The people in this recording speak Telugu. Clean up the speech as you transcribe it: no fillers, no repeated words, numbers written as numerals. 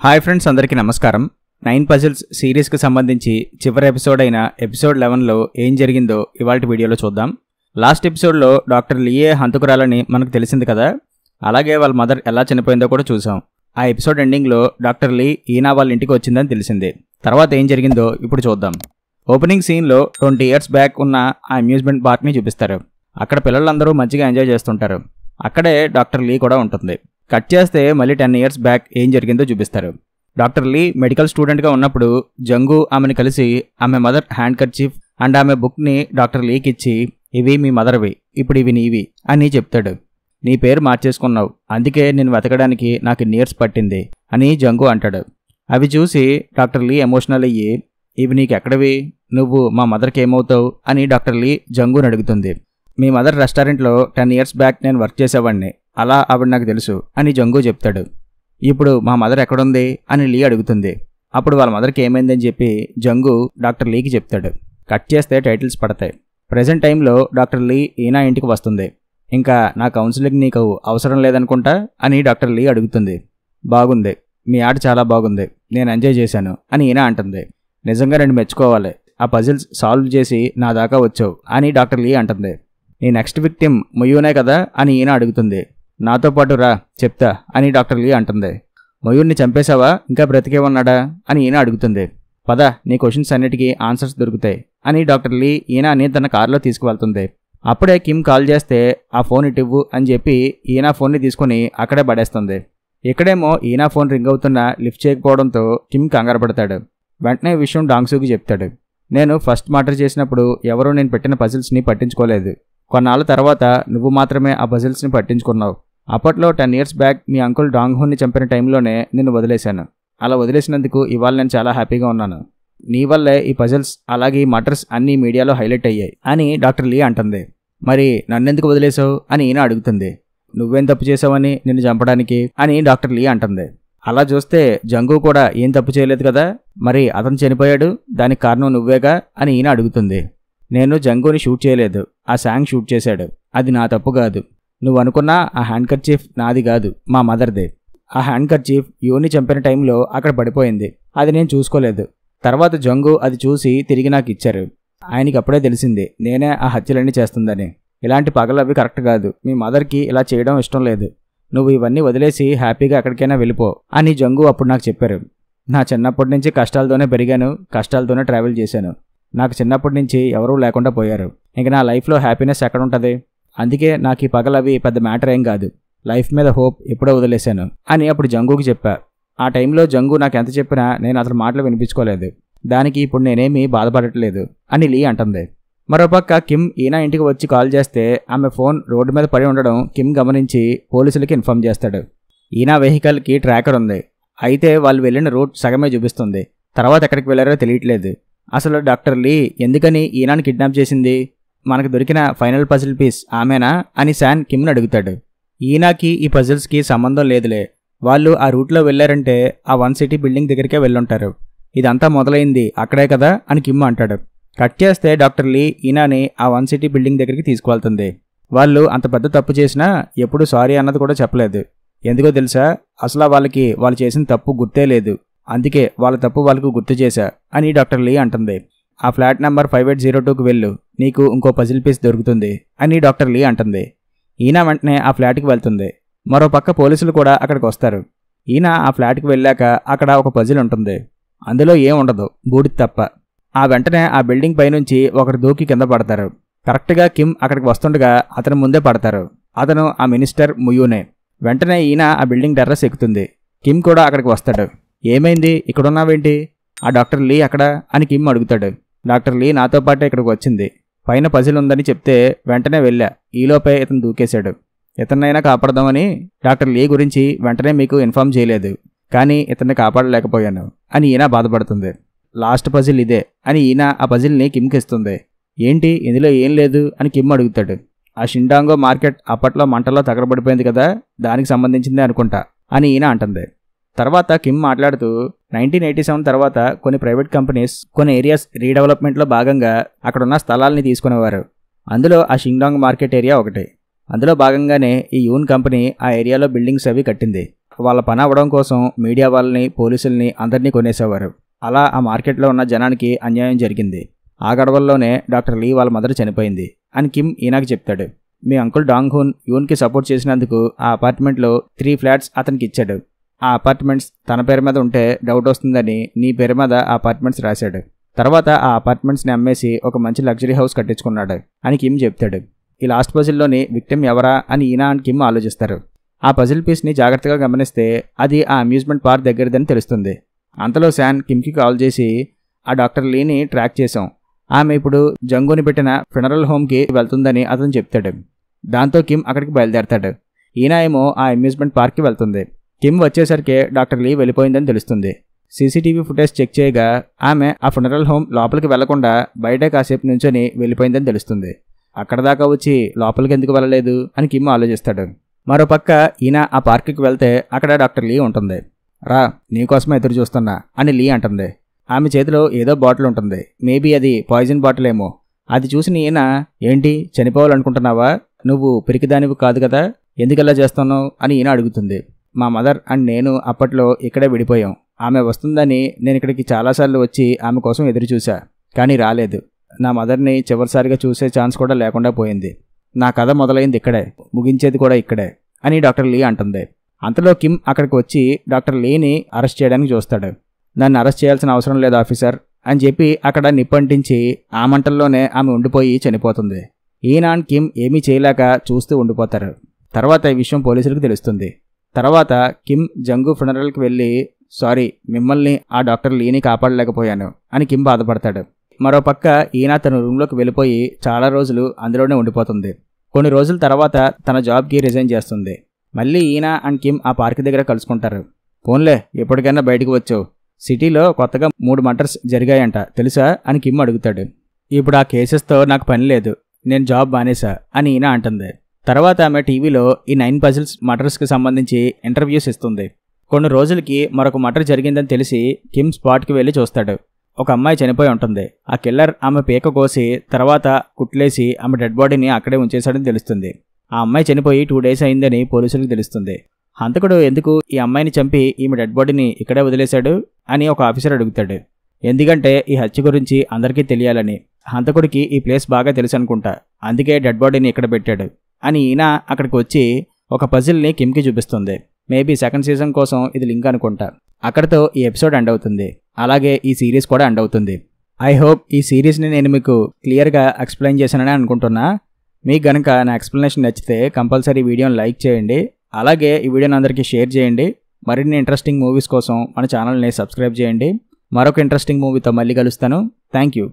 హాయ్ ఫ్రెండ్స్, అందరికీ నమస్కారం. 9 పజిల్స్ సిరీస్కి సంబంధించి చివరి ఎపిసోడ్ అయిన ఎపిసోడ్ 11లో ఏం జరిగిందో ఇవాల్టి వీడియోలో చూద్దాం. లాస్ట్ ఎపిసోడ్లో డాక్టర్ లీయే హంతకురాలని మనకు తెలిసింది కదా, అలాగే వాళ్ళ మదర్ ఎలా చనిపోయిందో కూడా చూసాం. ఆ ఎపిసోడ్ ఎండింగ్లో డాక్టర్ లీ ఈనా వాళ్ళ ఇంటికి వచ్చిందని తెలిసింది. తర్వాత ఏం జరిగిందో ఇప్పుడు చూద్దాం. ఓపెనింగ్ సీన్లో 20 years బ్యాక్ ఉన్న ఆ అమ్యూజ్మెంట్ పార్క్ని చూపిస్తారు. అక్కడ పిల్లలందరూ మంచిగా ఎంజాయ్ చేస్తుంటారు. అక్కడే డాక్టర్ లీ కూడా ఉంటుంది. కట్ చేస్తే మళ్ళీ 10 years బ్యాక్ ఏం జరిగిందో చూపిస్తారు. డాక్టర్ లీ మెడికల్ స్టూడెంట్గా ఉన్నప్పుడు జంగు ఆమెను కలిసి ఆమె మదర్ హ్యాండ్ కర్చీఫ్ అండ్ ఆమె బుక్ని డాక్టర్ లీకి ఇచ్చి, ఇవి మీ మదర్వి, ఇప్పుడు ఇవి నీవి అని చెప్తాడు. నీ పేరు మార్చేసుకున్నావు, అందుకే నేను వెతకడానికి నాకు ఇన్ని ఇయర్స్ పట్టింది అని జంగు అంటాడు. అవి చూసి డాక్టర్ లీ ఎమోషనల్ అయ్యి, ఇవి నీకు ఎక్కడవి, నువ్వు మా మదర్కి ఏమవుతావు అని డాక్టర్ లీ జంగుని అడుగుతుంది. మీ మదర్ రెస్టారెంట్లో 10 years బ్యాక్ నేను వర్క్ చేసేవాడిని, అలా ఆవిడ నాకు తెలుసు అని జంగు చెప్తాడు. ఇప్పుడు మా మదర్ ఎక్కడుంది అని లీ అడుగుతుంది. అప్పుడు వాళ్ళ మదర్కి ఏమైందని చెప్పి జంగు డాక్టర్ లీకి చెప్తాడు. కట్ చేస్తే టైటిల్స్ పడతాయి. ప్రెజెంట్ టైంలో డాక్టర్ లీ ఈనా ఇంటికి వస్తుంది. ఇంకా నా కౌన్సిలింగ్ నీకు అవసరం లేదనుకుంటా అని డాక్టర్ లీ అడుగుతుంది. బాగుంది, మీ ఆట చాలా బాగుంది, నేను ఎంజాయ్ చేశాను అని ఈనా అంటుంది. నిజంగా నేను మెచ్చుకోవాలి, ఆ పజిల్స్ సాల్వ్ చేసి నా దాకా వచ్చావు అని డాక్టర్ లీ అంటుంది. నీ నెక్స్ట్ విక్టిమ్ మొయూనే కదా అని ఈనా అడుగుతుంది. నాతో పాటు రా చెప్తా అని డాక్టర్ లీ అంటుంది. మయూర్ని చంపేశావా, ఇంకా బ్రతికే ఉన్నాడా అని ఈనా అడుగుతుంది. పద, నీ క్వశ్చన్స్ అన్నిటికీ ఆన్సర్స్ దొరుకుతాయి అని డాక్టర్ లీ ఈనాని తన కారులో తీసుకువెళ్తుంది. అప్పుడే కిమ్ కాల్ చేస్తే ఆ ఫోన్ ఇటివ్వు అని చెప్పి ఈనా ఫోన్ని తీసుకుని అక్కడే పడేస్తుంది. ఇక్కడేమో ఈనా ఫోన్ రింగ్ అవుతున్నా లిఫ్ట్ చేయకపోవడంతో కిమ్ కంగారు పడతాడు. వెంటనే విషయం డాంగ్సూకి చెప్తాడు. నేను ఫస్ట్ మర్డర్ చేసినప్పుడు ఎవరూ నేను పెట్టిన పజిల్స్ని పట్టించుకోలేదు. కొన్నాళ్ళ తర్వాత నువ్వు మాత్రమే ఆ పజిల్స్ని పట్టించుకున్నావు. అప్పట్లో 10 years బ్యాక్ మీ అంకుల్ డాంగ్హున్ని చంపిన టైంలోనే నిన్ను వదిలేశాను. అలా వదిలేసినందుకు ఇవాళ నేను చాలా హ్యాపీగా ఉన్నాను. నీ వల్లే ఈ పజిల్స్ అలాగే ఈ మర్డర్స్ అన్నీ మీడియాలో హైలైట్ అయ్యాయి అని డాక్టర్ లీ అంటుంది. మరి నన్నెందుకు వదిలేసావు అని ఈయన అడుగుతుంది. నువ్వేం తప్పు చేసావని నిన్ను చంపడానికి అని డాక్టర్ లీ అంటుంది. అలా చూస్తే జంగు కూడా ఏం తప్పు చేయలేదు కదా, మరి అతను చనిపోయాడు, దానికి కారణం నువ్వేగా అని ఈయన అడుగుతుంది. నేను జంగుని షూట్ చేయలేదు, ఆ శాంగ్ షూట్ చేశాడు, అది నా తప్పు కాదు. నువ్వు అనుకున్నా ఆ హ్యాండ్ కర్చీఫ్ నాది కాదు, మా మదర్దే. ఆ హ్యాండ్ కర్చీఫ్ యూని చంపిన టైంలో అక్కడ పడిపోయింది, అది నేను చూసుకోలేదు. తర్వాత జంగు అది చూసి తిరిగి నాకు ఇచ్చారు. ఆయనకి అప్పుడే తెలిసింది నేనే ఆ హత్యలన్నీ చేస్తుందని. ఇలాంటి పగలవి కరెక్ట్ కాదు, మీ మదర్కి ఇలా చేయడం ఇష్టం లేదు. నువ్వు ఇవన్నీ వదిలేసి హ్యాపీగా ఎక్కడికైనా వెళ్ళిపో అని జంగు అప్పుడు నాకు చెప్పారు. నా చిన్నప్పటి నుంచి కష్టాలతోనే పెరిగాను, కష్టాలతోనే ట్రావెల్ చేశాను. నాకు చిన్నప్పటి నుంచి ఎవరూ లేకుండా పోయారు. ఇంక నా లైఫ్లో హ్యాపీనెస్ ఎక్కడ ఉంటుంది? అందుకే నాకు ఈ పగలవి పెద్ద మ్యాటర్ ఏం కాదు. లైఫ్ మీద హోప్ ఎప్పుడో వదిలేశాను అని అప్పుడు జంగుకి చెప్పా. ఆ టైంలో జంగు నాకు ఎంత చెప్పినా నేను అతని మాటలు వినిపించుకోలేదు. దానికి ఇప్పుడు నేనేమీ బాధపడట్లేదు అని లీ అంటుంది. మరోపక్క కిమ్ ఈనా ఇంటికి వచ్చి కాల్ చేస్తే ఆమె ఫోన్ రోడ్డు మీద పడి ఉండడం కిమ్ గమనించి పోలీసులకి ఇన్ఫార్మ్ చేస్తాడు. ఈనా వెహికల్కి ట్రాకర్ ఉంది, అయితే వాళ్ళు వెళ్ళిన రూట్ సగమే చూపిస్తుంది. తర్వాత ఎక్కడికి వెళ్ళారో తెలియట్లేదు. అసలు డాక్టర్ లీ ఎందుకని ఈనాని కిడ్నాప్ చేసింది? మనకు దొరికిన ఫైనల్ పజిల్ పీస్ ఆమెనా అని శాన్ కిమ్ని అడుగుతాడు. ఈనాకి ఈ పజిల్స్కి సంబంధం లేదులే, వాళ్ళు ఆ రూట్లో వెళ్ళారంటే ఆ 1 city బిల్డింగ్ దగ్గరికే వెళ్ళుంటారు. ఇదంతా మొదలైంది అక్కడే కదా అని కిమ్ అంటాడు. కట్ చేస్తే డాక్టర్ లీ ఈనాని ఆ 1 city బిల్డింగ్ దగ్గరికి తీసుకువెళ్తుంది. వాళ్ళు అంత పెద్ద తప్పు చేసినా ఎప్పుడు సారీ అన్నది కూడా చెప్పలేదు. ఎందుకో తెలుసా, అసలు వాళ్ళకి వాళ్ళు చేసిన తప్పు గుర్తే లేదు, అందుకే వాళ్ళ తప్పు వాళ్ళకు గుర్తు చేశా అని డాక్టర్ లీ అంటుంది. ఆ ఫ్లాట్ నెంబర్ 5802కి వెళ్ళు, నీకు ఇంకో పజిల్ పీస్ దొరుకుతుంది అని డాక్టర్ లీ అంటుంది. ఈయన వెంటనే ఆ ఫ్లాట్కి వెళ్తుంది. మరోపక్క పోలీసులు కూడా అక్కడికి వస్తారు. ఈయన ఆ ఫ్లాట్కి వెళ్ళాక అక్కడ ఒక పజిల్ ఉంటుంది. అందులో ఏం ఉండదు, బూడిద తప్ప. ఆ వెంటనే ఆ బిల్డింగ్ పైనుంచి ఒకరు దూకి కింద పడతారు. కరెక్ట్గా కిమ్ అక్కడికి వస్తుండగా అతను ముందే పడతారు. అతను ఆ మినిస్టర్ ముయూనే. వెంటనే ఈయన ఆ బిల్డింగ్ టెర్రస్ ఎక్కుతుంది. కిమ్ కూడా అక్కడికి వస్తాడు. ఏమైంది, ఇక్కడున్నావేంటి, ఆ డాక్టర్ లీ అక్కడ అని కిమ్ అడుగుతాడు. డాక్టర్ లీ నాతో పాటే ఇక్కడికి వచ్చింది, పైన పజిల్ ఉందని చెప్తే వెంటనే వెళ్ళా, ఈలోపే ఇతను దూకేశాడు. ఇతన్నైనా కాపాడదామని డాక్టర్ లీ గురించి వెంటనే మీకు ఇన్ఫార్మ్ చేయలేదు, కానీ ఇతన్ని కాపాడలేకపోయాను అని ఈయన బాధపడుతుంది. లాస్ట్ పజిల్ ఇదే అని ఈయన ఆ పజిల్ని కిమ్కి ఇస్తుంది. ఏంటి, ఇందులో ఏం లేదు అని కిమ్ అడుగుతాడు. ఆ షిండాంగో మార్కెట్ అప్పట్లో మంటల్లో తగలబడిపోయింది కదా, దానికి సంబంధించిందే అనుకుంటా అని ఈయన అంటుంది. తర్వాత కిమ్ మాట్లాడుతూ 1987 తర్వాత కొన్ని ప్రైవేట్ కంపెనీస్ కొన్ని ఏరియాస్ రీడెవలప్మెంట్లో భాగంగా అక్కడున్న స్థలాల్ని తీసుకునేవారు. అందులో ఆ షిండాంగ్ మార్కెట్ ఏరియా ఒకటి. అందులో భాగంగానే ఈ యూన్ కంపెనీ ఆ ఏరియాలో బిల్డింగ్స్ అవి కట్టింది. వాళ్ళ పని అవ్వడం కోసం మీడియా వాళ్ళని, పోలీసుల్ని అందరినీ కొనేసేవారు. అలా ఆ మార్కెట్లో ఉన్న జనానికి అన్యాయం జరిగింది. ఆ గొడవల్లోనే డాక్టర్ లీ వాళ్ళ మదర్ చనిపోయింది అని కిమ్ ఈనాకి చెప్తాడు. మీ అంకుల్ డాంగ్ హున్ యూన్కి సపోర్ట్ చేసినందుకు ఆ అపార్ట్మెంట్లో 3 ఫ్లాట్స్ అతనికి ఇచ్చాడు. ఆ అపార్ట్మెంట్స్ తన పేరు మీద ఉంటే డౌట్ వస్తుందని నీ పేరు మీద ఆ అపార్ట్మెంట్స్ రాశాడు. తర్వాత ఆ అపార్ట్మెంట్స్ని అమ్మేసి ఒక మంచి లగ్జరీ హౌస్ కట్టించుకున్నాడు అని కిమ్ చెప్తాడు. ఈ లాస్ట్ పజిల్లోని విక్టిమ్ ఎవరా అని ఈనా అండ్ కిమ్ ఆలోచిస్తారు. ఆ పజిల్ పీస్ని జాగ్రత్తగా గమనిస్తే అది ఆ అమ్యూజ్మెంట్ పార్క్ దగ్గరదని తెలుస్తుంది. అంతలో శాన్ కిమ్కి కాల్ చేసి ఆ డాక్టర్ లీని ట్రాక్ చేశాం, ఆమె ఇప్పుడు జంగుని పెట్టిన ఫినరల్ హోమ్కి వెళ్తుందని అతను చెప్తాడు. దాంతో కిమ్ అక్కడికి బయలుదేరతాడు. ఈనా ఏమో ఆ అమ్యూజ్మెంట్ పార్క్కి వెళ్తుంది. కిమ్ వచ్చేసరికి డాక్టర్ లీ వెళ్ళిపోయిందని తెలుస్తుంది. సీసీటీవీ ఫుటేజ్ చెక్ చేయగా ఆమె ఆ ఫినరల్ హోమ్ లోపలికి వెళ్లకుండా బయటే కాసేపు నుంచొని వెళ్ళిపోయిందని తెలుస్తుంది. అక్కడ దాకా వచ్చి లోపలికి ఎందుకు వెళ్ళలేదు అని కిమ్ ఆలోచిస్తాడు. మరోపక్క ఈయన ఆ పార్క్కి వెళ్తే అక్కడ డాక్టర్ లీ ఉంటుంది. రా, నీకోసమే ఎదురు చూస్తున్నా అని లీ అంటుంది. ఆమె చేతిలో ఏదో బాటిల్ ఉంటుంది. మేబీ అది పాయిజన్ బాటిల్ ఏమో. అది చూసిన ఈయన, ఏంటి చనిపోవాలనుకుంటున్నావా? నువ్వు పిరికిదానివి కాదు కదా, ఎందుకలా చేస్తున్నావు అని ఈయన అడుగుతుంది. మా మదర్ అండ్ నేను అప్పట్లో ఇక్కడే విడిపోయాం. ఆమె వస్తుందని నేను ఇక్కడికి చాలాసార్లు వచ్చి ఆమె కోసం ఎదురు చూశా, కానీ రాలేదు. నా మదర్ని చివరిసారిగా చూసే ఛాన్స్ కూడా లేకుండా పోయింది. నా కథ మొదలైంది ఇక్కడే, ముగించేది కూడా ఇక్కడే అని డాక్టర్ లీ అంటుంది. అంతలో కిమ్ అక్కడికి వచ్చి డాక్టర్ లీని అరెస్ట్ చేయడానికి చూస్తాడు. నన్ను అరెస్ట్ చేయాల్సిన అవసరం లేదు ఆఫీసర్ అని చెప్పి అక్కడ నిప్పంటించి ఆ మంటల్లోనే ఆమె ఉండిపోయి చనిపోతుంది. ఈయన అండ్ కిమ్ ఏమీ చేయలేక చూస్తూ ఉండిపోతారు. తర్వాత ఈ విషయం పోలీసులకు తెలుస్తుంది. తర్వాత కిమ్ జంగు ఫినరల్కి వెళ్ళి, సారీ, మిమ్మల్ని ఆ డాక్టర్ లీని కాపాడలేకపోయాను అని కిమ్ బాధపడతాడు. మరోపక్క ఈయన తన రూమ్లోకి వెళ్ళిపోయి చాలా రోజులు అందులోనే ఉండిపోతుంది. కొన్ని రోజుల తర్వాత తన జాబ్కి రిజైన్ చేస్తుంది. మళ్ళీ ఈయన అండ్ కిమ్ ఆ పార్క్ దగ్గర కలుసుకుంటారు. పోన్లే, ఎప్పటికైనా బయటకు వచ్చావు. సిటీలో కొత్తగా 3 మర్డర్స్ జరిగాయంట, తెలుసా అని కిమ్ అడుగుతాడు. ఇప్పుడు ఆ కేసెస్తో నాకు పని లేదు, నేను జాబ్ మానేసా అని ఈయన అంటుంది. తర్వాత ఆమె టీవీలో ఈ 9 పజిల్స్ మర్డర్స్కి సంబంధించి ఇంటర్వ్యూస్ ఇస్తుంది. కొన్ని రోజులకి మరొక మర్డర్ జరిగిందని తెలిసి కిమ్ స్పాట్కి వెళ్ళి చూస్తాడు. ఒక అమ్మాయి చనిపోయి ఉంటుంది. ఆ కిల్లర్ ఆమె పీక కోసి తర్వాత కుట్లేసి ఆమె డెడ్ బాడీని అక్కడే ఉంచేశాడని తెలుస్తుంది. ఆ అమ్మాయి చనిపోయి 2 డేస్ అయిందని పోలీసులకు తెలుస్తుంది. హంతకుడు ఎందుకు ఈ అమ్మాయిని చంపి ఈమె డెడ్ బాడీని ఇక్కడే వదిలేశాడు అని ఒక ఆఫీసర్ అడుగుతాడు. ఎందుకంటే ఈ హత్య గురించి అందరికీ తెలియాలని. హంతకుడికి ఈ ప్లేస్ బాగా తెలుసు అనుకుంటా, అందుకే డెడ్ బాడీని ఇక్కడ పెట్టాడు అని ఈయన అక్కడికి వచ్చి ఒక పజిల్ని కిమ్కి చూపిస్తుంది. మేబీ సెకండ్ సీజన్ కోసం ఇది లింక్ అనుకుంటా. అక్కడితో ఈ ఎపిసోడ్ ఎండ్ అవుతుంది. అలాగే ఈ సిరీస్ కూడా ఎండ్ అవుతుంది. ఐ హోప్ ఈ సిరీస్ని నేను మీకు క్లియర్గా ఎక్స్ప్లెయిన్ చేశానని అనుకుంటున్నా. మీకు గనక నా ఎక్స్ప్లెనేషన్ నచ్చితే కంపల్సరీ వీడియోని లైక్ చేయండి. అలాగే ఈ వీడియోని అందరికీ షేర్ చేయండి. మరిన్ని ఇంట్రెస్టింగ్ మూవీస్ కోసం మన ఛానల్ని సబ్స్క్రైబ్ చేయండి. మరొక ఇంట్రెస్టింగ్ మూవీతో మళ్ళీ కలుస్తాను. Thank you.